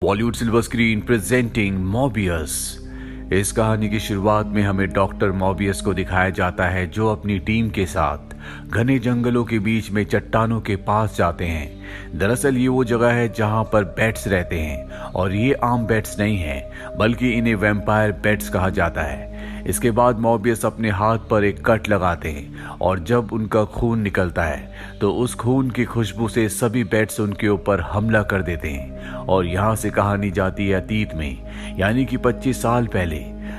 Bollywood silver screen presenting Mobius. इस कहानी की शुरुआत में हमें डॉक्टर मॉबियस को दिखाया जाता है जो अपनी टीम के साथ घने जंगलों के बीच में चट्टानों के पास जाते हैं। दरअसल ये वो जगह है जहां पर बैट्स रहते हैं और ये आम बैट्स नहीं हैं बल्कि इन्हें वैम्पायर बैट्स कहा जाता है। इसके बाद मॉबियस अपने हाथ पर एक कट लगाते हैं और जब उनका खून निकलता है तो उस खून की खुशबू से सभी बैट्स उनके ऊपर हमला कर देते हैं और यहाँ से कहानी जाती है अतीत में, यानी कि 25 साल पहले,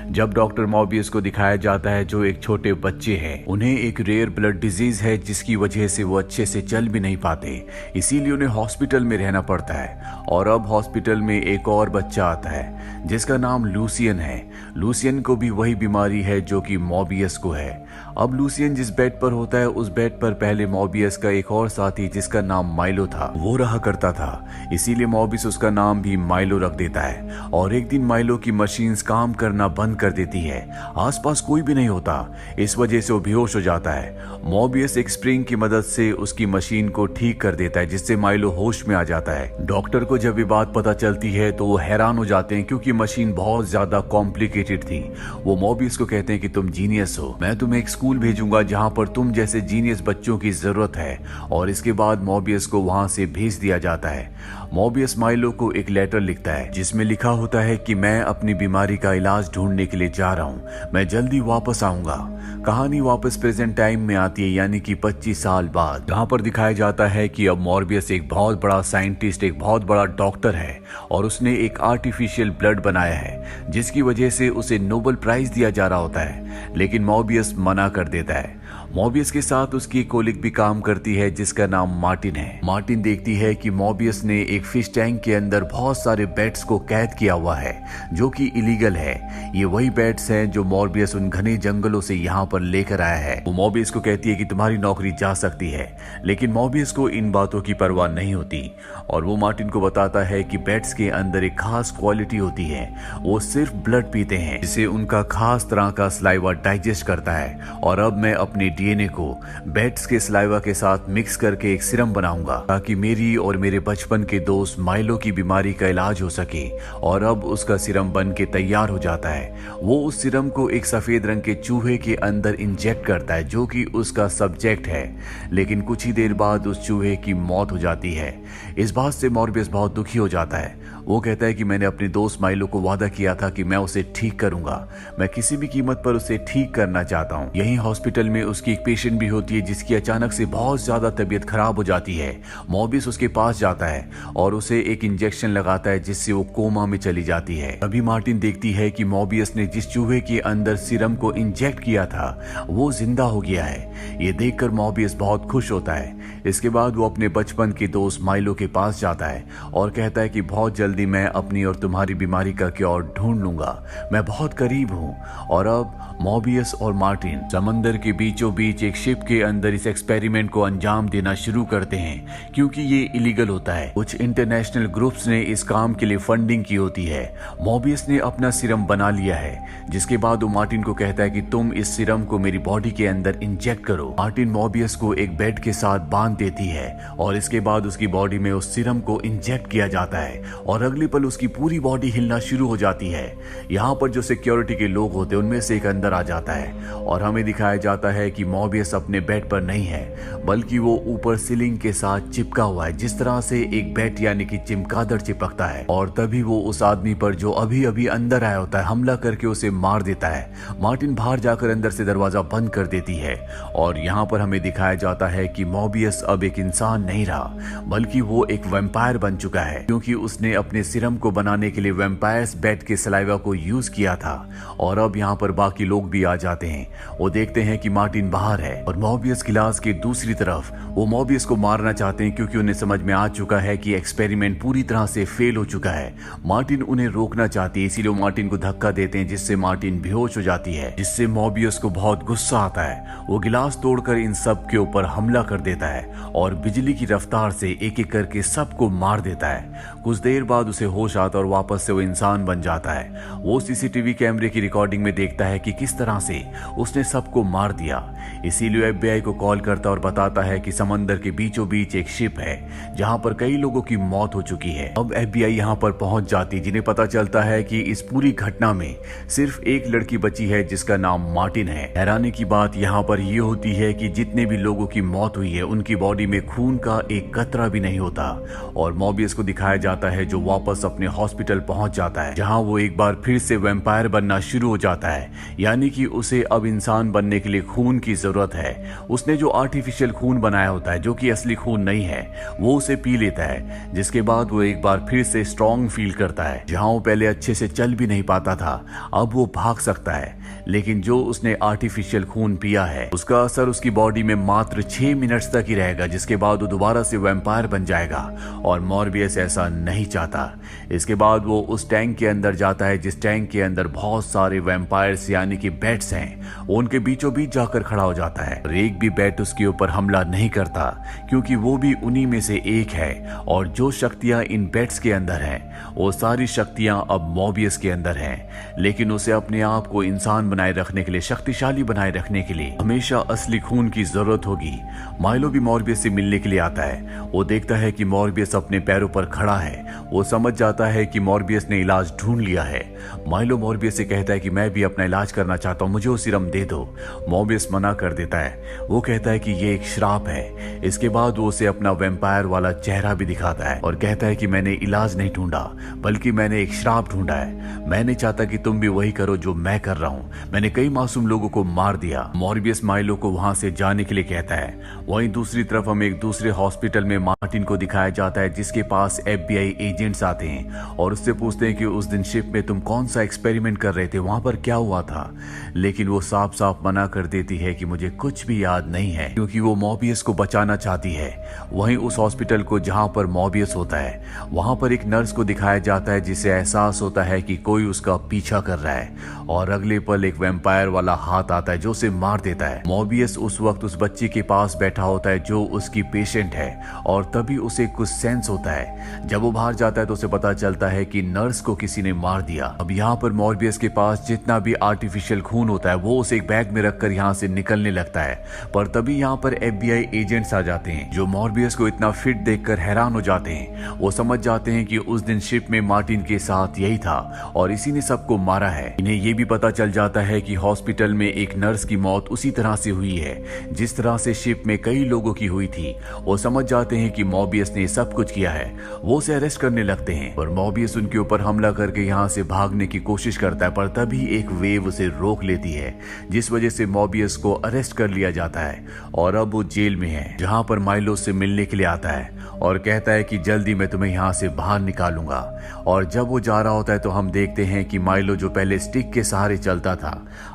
जब डॉक्टर मॉबियस को दिखाया जाता है जो एक छोटे बच्चे हैं। उन्हें एक रेयर ब्लड डिजीज है जिसकी वजह से वो अच्छे से चल भी नहीं पाते, इसीलिए उन्हें हॉस्पिटल में रहना पड़ता है। और अब हॉस्पिटल में एक और बच्चा आता है जिसका नाम लूसियन है। लूसियन को भी वही बीमारी है जो कि मॉबियस को है। अब लूसियन जिस बेड पर होता है उस बेड पर पहले मॉबियस का एक और साथी जिसका नाम माइलो था वो रहा करता था, इसीलिए मॉबियस उसका नाम भी माइलो रख देता है। और एक दिन माइलो की मशीन्स काम करना बंद कर देती है, आसपास कोई भी नहीं होता, इस वजह से वो बेहोश हो जाता है। मॉबियस एक स्प्रिंग की मदद से उसकी मशीन को ठीक कर देता है जिससे माइलो होश में आ जाता है। डॉक्टर को जब ये बात पता चलती है तो वो हैरान हो जाते हैं क्योंकि मशीन बहुत ज्यादा कॉम्प्लिकेटेड थी। वो मॉबियस को कहते हैं कि तुम जीनियस हो, मैं तुम्हें एक स्कूल भेजूंगा जहां पर तुम जैसे जीनियस बच्चों की जरूरत है। और इसके बाद मॉबियस को वहां से भेज दिया जाता है। मॉबियस माइलो को एक लेटर लिखता है जिसमें लिखा होता है कि मैं अपनी बीमारी का इलाज ढूंढने के लिए जा रहा हूं, मैं जल्दी वापस आऊंगा। कहानी वापस प्रेजेंट टाइम में आती है, यानी कि 25 साल बाद, जहां पर दिखाया जाता है कि अब मॉर्बियस एक बहुत बड़ा साइंटिस्ट, एक बहुत बड़ा डॉक्टर है और उसने एक आर्टिफिशियल ब्लड बनाया है जिसकी वजह से उसे नोबेल प्राइज दिया जा रहा होता है। लेकिन मॉर्बियस मना कर देता है। मॉबियस के साथ उसकी कोलिग भी काम करती है जिसका नाम मार्टिन है। मार्टिन देखती है कि मॉबियस ने एक फिश टैंक के अंदर बहुत सारे बैट्स को कैद किया हुआ है जो कि इलीगल है। ये वही बैट्स हैं जो मॉर्बियस उन घने जंगलों से यहाँ पर लेकर आया है। वो मॉबियस को कहती है कि तुम्हारी नौकरी जा सकती है, लेकिन मॉबियस को इन बातों की परवाह नहीं होती और वो मार्टिन को बताता है कि बैट्स के अंदर एक खास क्वालिटी होती है, वो सिर्फ ब्लड पीते हैं जिसे उनका खास तरह का सलाइवा डाइजेस्ट करता है। और अब मैं अपने डीएनए को बैट्स के सलाइवा के साथ मिक्स करके एक सीरम बनाऊंगा ताकि मेरी और मेरे बचपन के दोस्त माइलो की बीमारी का इलाज हो सके। और अब उसका सीरम बन के तैयार हो जाता है। वो उस सीरम को एक सफेद रंग के चूहे के अंदर इंजेक्ट करता है जो कि उसका सब्जेक्ट है, लेकिन कुछ ही देर बाद उस चूहे की मौत हो जाती है। इस बात से मॉर्बियस बहुत दुखी हो जाता है। वो कहता है कि मैंने अपने दोस्त माइलो को वादा किया था कि मैं उसे ठीक करूंगा, मैं किसी भी कीमत पर उसे ठीक करना चाहता हूँ। यहीं हॉस्पिटल में उसकी एक पेशेंट भी होती है जिसकी अचानक से बहुत ज्यादा तबीयत खराब हो जाती है। मॉबियस उसके पास जाता है और उसे एक इंजेक्शन लगाता है जिससे वो कोमा में चली जाती है। अभी मार्टिन देखती है कि मॉबियस ने जिस चूहे के अंदर सीरम को इंजेक्ट किया था वो जिंदा हो गया है। ये देखकर मॉबियस बहुत खुश होता है। इसके बाद वो अपने बचपन के दोस्त माइलो के पास जाता है और कहता है कि बहुत जल्दी मैं अपनी और तुम्हारी बीमारी का क्योर ढूंढ लूंगा, मैं बहुत करीब हूं। और अब मॉबियस और मार्टिन समंदर के बीचों बीच एक शिप के अंदर इस एक्सपेरिमेंट को अंजाम देना शुरू करते हैं क्योंकि ये इलीगल होता है। कुछ इंटरनेशनल ग्रुप्स ने इस काम के लिए फंडिंग की होती है। मॉबियस ने अपना सीरम बना लिया है जिसके बाद वो मार्टिन को कहता है कि तुम इस सीरम को मेरी बॉडी के अंदर इंजेक्ट करो। मार्टिन मॉबियस को एक बेड के साथ बांध देती है और इसके बाद उसकी बॉडी में उस सीरम को इंजेक्ट किया जाता है और अगले पल उसकी पूरी बॉडी हिलना शुरू हो जाती है। यहाँ पर जो सिक्योरिटी के लोग होते हैं उनमें से एक अंदर आ जाता है और हमें दिखाया जाता है कि मॉबियस अपने बेड पर नहीं है बल्कि वो ऊपर सीलिंग के साथ चिपका हुआ है, जिस तरह से एक बैट यानी कि चमगादड़ चिपकता है। और तभी वो उस आदमी पर जो अभी अभी अंदर आया होता है हमला करके उसे मार देता है। मार्टिन बाहर जाकर अंदर से दरवाजा बंद कर देती है और यहाँ पर हमें दिखाया जाता है कि मॉबियस अब एक इंसान नहीं रहा बल्कि वो एक वैम्पायर बन चुका है क्योंकि उसने अपने सीरम को बनाने के लिए वैम्पायर्स बैट के सलाइवा को यूज किया था। और अब यहाँ पर बाकी लोग भी आ जाते हैं। वो देखते हैं कि मार्टिन बाहर है और मॉबियस क्लास के दूसरी तरफ वो मॉबियस को मारना चाहते हैं क्योंकि उन्हें समझ में आ चुका है कि एक्सपेरिमेंट पूरी तरह से फेल हो चुका है। मार्टिन उन्हें रोकना चाहती है, इसीलिए वो मार्टिन को धक्का देते हैं जिससे मार्टिन बेहोश हो जाती है, जिससे मॉबियस को बहुत गुस्सा आता है। वो गिलास तोड़कर इन सब के ऊपर हमला कर देता है और बिजली की रफ्तार से एक एक करके सबको मार देता है। कुछ देर बाद उसे होश आता और वापस से वो इंसान बन जाता है। वो सीसीटीवी कैमरे की रिकॉर्डिंग में देखता है कि किस किस तरह से उसने सबको मार दिया। इसीलिए एफबीआई को कॉल करता और बताता है कि समंदर के बीचों बीच एक शिप है जहां पर कई लोगों की मौत हो चुकी है। अब एफबीआई यहां पर पहुंच जाती, जिन्हें पता चलता है कि इस पूरी घटना में सिर्फ एक लड़की बची है जिसका नाम मार्टिन है। हैरानी की बात यहां पर यह होती है कि जितने भी लोगों की मौत हुई है उनकी बॉडी में खून का एक कतरा भी नहीं होता। और मॉबियस को दिखाया जाता है जो वापस अपने हॉस्पिटल पहुंच जाता है, जहां वो एक बार फिर से वैम्पायर बनना शुरू हो जाता है, यानी कि उसे अब इंसान बनने के लिए खून की जरूरत है। उसने जो आर्टिफिशियल खून बनाया होता है, जो कि असली खून नहीं है, वो उसे पी लेता है, जिसके बाद वो एक बार फिर से स्ट्रांग फील करता है। जहां वो पहले अच्छे से चल भी नहीं पाता था, अब वो भाग सकता है। लेकिन जो उसने आर्टिफिशियल खून पिया है उसका असर उसकी बॉडी में मात्र 6 मिनट्स तक ही रहेगा, जिसके बाद वो दोबारा से वैम्पायर बन जाएगा। और मॉर्बियस ऐसा नहीं चाहता। इसके बाद वो उस टैंक के अंदर जाता है जिस टैंक के अंदर बहुत सारे वैम्पायर्स यानी कि बैट्स हैं। वो उनके बीचों बीच जाकर खड़ा हो जाता है और एक भी बैट उसके ऊपर हमला नहीं करता, क्योंकि वो भी उन्हीं में से एक है। और जो शक्तियां इन बैट्स के अंदर हैं वो सारी शक्तियां अब मॉर्बियस के अंदर हैं। लेकिन उसे अपने आप को इंसान बनाए रखने के लिए, शक्तिशाली बनाए रखने के लिए हमेशा असली खून की जरूरत होगी। माइलो भी मॉर्बियस से मिलने के लिए आता है। वो देखता है कि मॉर्बियस अपने पैरों पर खड़ा है। वो समझ जाता है कि मॉर्बियस ने इलाज ढूंढ लिया है। माइलो मॉर्बियस से कहता है कि मैं भी अपना इलाज करना चाहता हूं, मुझे वो सीरम दे दो। मॉर्बियस मना कर देता है। वो कहता है कि ये एक श्राप है। इसके बाद वो उसे अपना वैम्पायर वाला चेहरा भी दिखाता है और कहता है कि मैंने इलाज नहीं ढूंढा, बल्कि मैंने एक श्राप ढूंढा है। मैं नहीं चाहता कि तुम भी वही करो जो मैं कर रहा हूं। मैंने कई मासूम लोगों को मार दिया। मॉर्बियस माइलो को वहां से जाने के लिए कहता है। वहीं दूसरी तरफ हम एक दूसरे हॉस्पिटल में मार्टिन को दिखाया जाता है, जिसके पास एफबीआई एजेंट्स आते हैं और उससे पूछते हैं कि उस दिन शिप में तुम कौन सा एक्सपेरिमेंट कर रहे थे, वहां पर क्या हुआ था। लेकिन वो साफ साफ मना कर देती है कि मुझे कुछ भी याद नहीं है, क्योंकि वो मॉर्बियस को बचाना चाहती है। वहीं उस हॉस्पिटल को जहां पर मॉर्बियस होता है, वहां पर एक नर्स को दिखाया जाता है जिसे एहसास होता है कि कोई उसका पीछा कर रहा है। और अगले पल एक वैम्पायर वाला हाथ आता है जो उसे मार देता है। मॉर्बियस उस वक्त उस बच्ची के पास बैठा होता है जो उसकी पेशेंट है, और तभी उसे कुछ सेंस होता है। जब वो बाहर जाता है तो उसे पता चलता है कि नर्स को किसी ने मार दिया। अब यहाँ पर मॉर्बियस के पास जितना भी आर्टिफिशियल खून होता है वो उसे एक बैग में रखकर यहाँ से निकलने लगता है। पर तभी यहाँ पर एफबीआई एजेंट्स आ जाते हैं जो मॉर्बियस को इतना फिट देखकर हैरान हो जाते हैं। वो समझ जाते हैं कि उस दिन शिप में मार्टिन के साथ यही था और इसी ने सबको मारा है। इन्हें ये भी पता चल जाता है कि हॉस्पिटल में एक नर्स की मौत उसी तरह से हुई है जिस तरह से शिप में कई लोगों की हुई थी। वो समझ जाते हैं कि मॉर्बियस ने सब कुछ किया है। वो उसे अरेस्ट करने लगते हैं और मॉर्बियस उनके ऊपर हमला करके यहाँ से भागने की कोशिश करता है, पर तभी एक वेव उसे रोक लेती है, जिस वजह से मॉर्बियस को अरेस्ट कर लिया जाता है। और अब वो जेल में है, जहाँ पर माइलो से मिलने के लिए आता है और कहता है कि जल्दी मैं तुम्हें यहाँ से बाहर निकालूंगा। और जब वो जा रहा होता है तो हम देखते हैं कि माइलो जो पहले स्टिक के सहारे चलता था,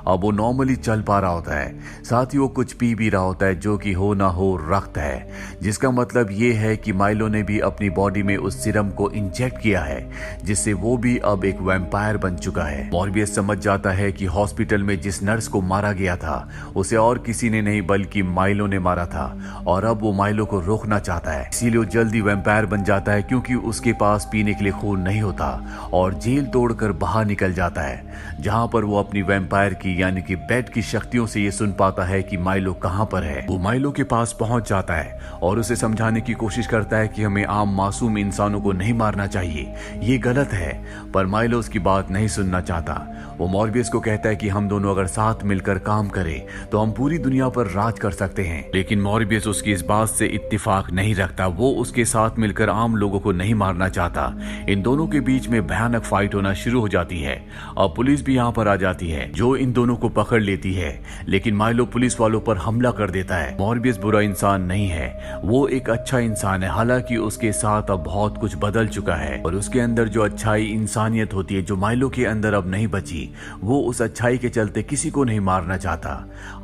अब वो नॉर्मली चल पा रहा होता है। साथ ही वो कुछ पी भी रहा होता है जो कि हो ना हो रक्त है, जिसका मतलब ये है कि माइलो ने भी अपनी बॉडी में उस सीरम को इंजेक्ट किया है, जिससे वो भी अब एक वैम्पायर बन चुका है। मॉर्बियस समझ जाता है कि हॉस्पिटल में जिस नर्स को मारा गया था उसे और किसी ने नहीं बल्कि माइलो ने मारा था, और अब वो माइलो को रोकना चाहता है। इसीलिए वो जल्दी वैम्पायर बन जाता है, क्योंकि उसके पास पीने के लिए खून नहीं होता, और जेल तोड़कर बाहर निकल जाता है, जहां पर वो अपनी वैम्पायर की यानी कि बैट की शक्तियों से ये सुन पाता है कि माइलो कहां पर है। वो माइलो के पास पहुंच जाता है और उसे समझाने की कोशिश करता है कि हमें आम मासूम इंसानों को नहीं मारना चाहिए, ये गलत है। पर माइलो उसकी बात नहीं सुनना चाहता। वो मॉर्बियस को कहता है कि हम दोनों अगर साथ मिलकर काम करें तो हम पूरी दुनिया पर राज कर सकते हैं। लेकिन मॉर्बियस उसकी इस बात से इत्तेफाक नहीं रखता। वो उसके साथ मिलकर आम लोगों को नहीं मारना चाहता। इन दोनों के बीच में भयानक फाइट होना शुरू हो जाती है। अब पुलिस भी यहाँ पर आ जाती है जो इन दोनों को पकड़ लेती है, लेकिन माइलो पुलिस वालों पर हमला कर देता है। मॉर्बियस बुरा इंसान नहीं है, वो एक अच्छा इंसान है। हालांकि उसके साथ अब बहुत कुछ बदल चुका है और उसके अंदर जो अच्छाई इंसानियत होती है जो माइलो के अंदर अब नहीं बची, वो उस अच्छाई के चलते किसी को नहीं मारना चाहता।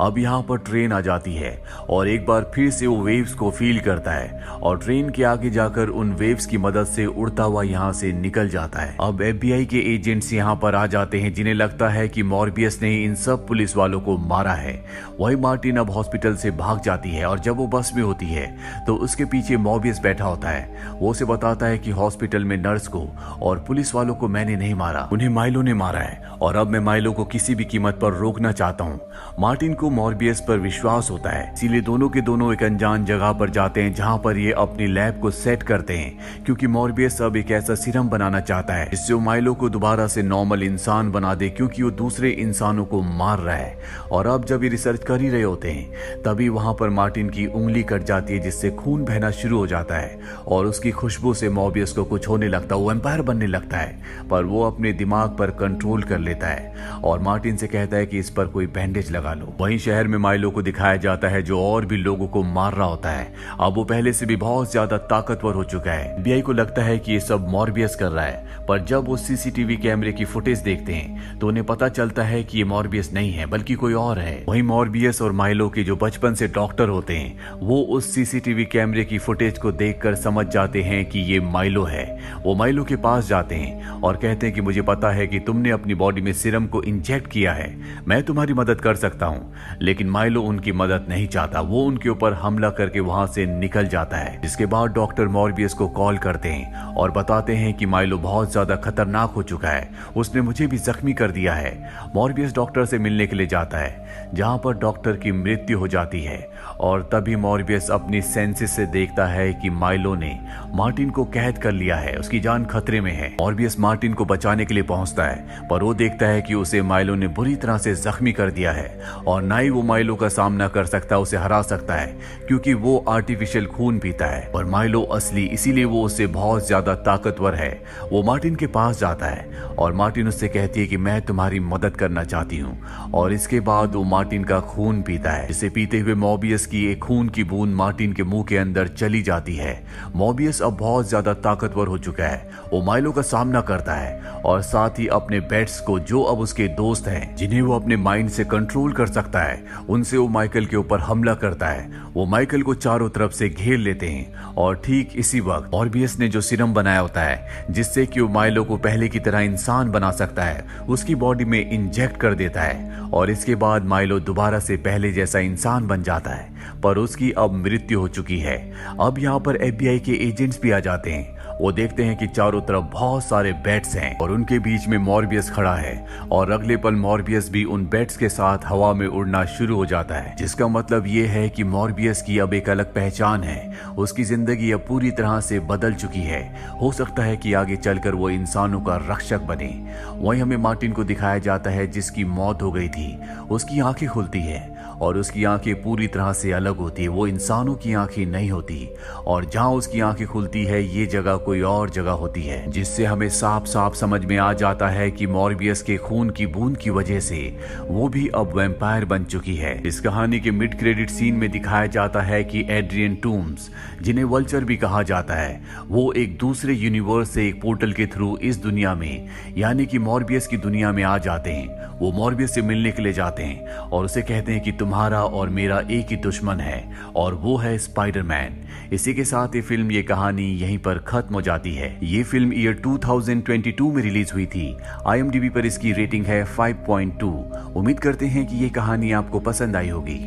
अब यहाँ पर ट्रेन आ जाती है और एक बार फिर से वो वेव्स को फील करता है और ट्रेन मार्टिन के आगे जाकर उन वेव्स की मदद से उड़ता हुआ यहाँ से निकल जाता है। अब FBI के एजेंट्स यहाँ पर आ जाते हैं, जिन्हें लगता है कि मॉर्बियस ने इन सब पुलिस वालों को मारा है। वही मार्टिन अब हॉस्पिटल से भाग जाती है और जब वो बस में होती है तो उसके पीछे मॉर्बियस बैठा होता है। वो उसे बताता है कि हॉस्पिटल में नर्स को और पुलिस वालों को मैंने नहीं मारा, उन्हें माइलो ने मारा है और अब मैं माइलो को किसी भी कीमत पर रोकना चाहता हूँ। मार्टिन को मॉर्बियस पर विश्वास होता है, इसीलिए दोनों के दोनों एक अनजान जगह पर जाते हैं जहाँ पर ये अपनी लैब को सेट करते हैं, क्योंकि मॉर्बियस अब एक ऐसा सीरम बनाना चाहता है जिससे वो माइलो को दोबारा से नॉर्मल इंसान बना दे, क्योंकि वो दूसरे इंसानों को मार रहा है। और अब जब ये रिसर्च कर ही रहे होते हैं तभी वहां पर मार्टिन की उंगली कट जाती है, जिससे खून बहना शुरू हो जाता है और उसकी खुशबू से मॉर्बियस को कुछ होने लगता है, वो एम्पायर बनने लगता है। पर वो अपने दिमाग पर कंट्रोल कर लेता है और मार्टिन से कहता है कि इस पर कोई बैंडेज लगा लो। वहीं शहर में माइलो को दिखाया जाता है जो और भी लोगों को मार रहा होता है। अब वो पहले से भी बहुत ज्यादा ताकतवर हो चुका है। FBI को लगता है कि ये सब मॉर्बियस कर रहा है, पर जब वो CCTV कैमरे की फुटेज देखते हैं तो उन्हें पता चलता है कि ये मॉर्बियस नहीं है बल्कि कोई और है। वहीं मॉर्बियस और माइलो के जो बचपन से डॉक्टर होते हैं वो उस CCTV कैमरे की फुटेज को देखकर समझ जाते हैं कि ये माइलो है। वो माइलो के पास जाते हैं और कहते हैं कि मुझे पता है कि तुमने अपनी बॉडी में सीरम को इंजेक्ट किया है, मैं तुम्हारी मदद कर सकता हूँ। लेकिन माइलो उनकी मदद नहीं चाहता, वो उनके ऊपर हमला करके वहां से निकल जाता है। जिसके बाद डॉक्टर मॉर्बियस को कॉल करते हैं और बताते हैं कि माइलो बहुत ज्यादा खतरनाक हो चुका है, उसने मुझे भी जख्मी कर दिया है। मॉर्बियस डॉक्टर से मिलने के लिए जाता है जहां पर डॉक्टर की मृत्यु हो जाती है और तभी मॉर्बियस अपनी सेंसेस से देखता है कि माइलो ने मार्टिन को कैद कर लिया है, उसकी जान खतरे में है। मॉर्बियस मार्टिन को बचाने के लिए पहुंचता है, पर वो देखता है कि उसे माइलो ने बुरी तरह से जख्मी कर दिया है और ना ही वो माइलो का सामना कर सकता, उसे हरा सकता है, क्योंकि वो आर्टिफिशियल खून पीता है और माइलो असली, इसीलिए वो उससे बहुत ज्यादा ताकतवर है। वो मार्टिन के पास जाता है और मार्टिन उससे कहती है कि मैं तुम्हारी मदद करना चाहती हूँ, और इसके बाद वो मार्टिन का खून पीता है, जिसे पीते हुए मॉर्बियस की एक खून की बूंद मार्टिन के मुंह के अंदर चली जाती है। मॉर्बियस अब बहुत ज्यादा ताकतवर हो चुका है, वो माइलो का सामना करता है और साथ ही अपने बेट्स को, जो अब उसके दोस्त हैं, जिन्हें वो अपने माइंड से कंट्रोल कर सकता है, उनसे वो माइकल के ऊपर हमला करता है। वो माइकल को चारों तरफ से घेर लेते हैं और ठीक इसी वक्त मॉर्बियस ने जो सीरम बनाया होता है जिससे कि वो माइलो को पहले की तरह इंसान बना सकता है, उसकी बॉडी में इंजेक्ट कर देता है और इसके बाद माइलो दोबारा से पहले जैसा इंसान बन जाता है, पर उसकी अब मृत्यु हो चुकी है। अब यहाँ पर FBI के एजेंट्स भी आ जाते हैं। वो देखते हैं कि चारों तरफ बहुत सारे बैट्स हैं और उनके बीच में मॉर्बियस खड़ा है और अगले पल मॉर्बियस भी उन बैट्स के साथ हवा में उड़ना शुरू हो जाता है, जिसका मतलब ये है कि मॉर्बियस की अब एक अलग पहचान है। उसकी जिंदगी अब पूरी तरह से बदल चुकी है। हो सकता है कि आगे चलकर वो इंसानों का रक्षक बने। वहीं हमें मार्टिन को दिखाया जाता है जिसकी मौत हो गई थी। उसकी आंखें खुलती है और उसकी आंखें पूरी तरह से अलग होती है, वो इंसानों की आंखें नहीं होती, और जहां उसकी आंखें खुलती है ये जगह कोई और जगह होती है, जिससे हमें साफ साफ समझ में आ जाता है कि मॉर्बियस के खून की बूंद की वजह से वो भी अब वैम्पायर बन चुकी है। इस कहानी के मिड क्रेडिट सीन में दिखाया जाता है कि एड्रियन टूम्स, जिन्हें वल्चर भी कहा जाता है, वो एक दूसरे यूनिवर्स से एक पोर्टल के थ्रू इस दुनिया में, यानी कि मॉर्बियस की दुनिया में आ जाते हैं। वो मॉर्बियस से मिलने के लिए जाते हैं और उसे कहते हैं कि तुम्हारा और मेरा एक ही दुश्मन है और वो है स्पाइडरमैन। इसी के साथ ये फिल्म, ये कहानी यहीं पर खत्म हो जाती है। ये फिल्म ईयर 2022 में रिलीज हुई थी। IMDb पर इसकी रेटिंग है 5.2। उम्मीद करते हैं कि ये कहानी आपको पसंद आई होगी।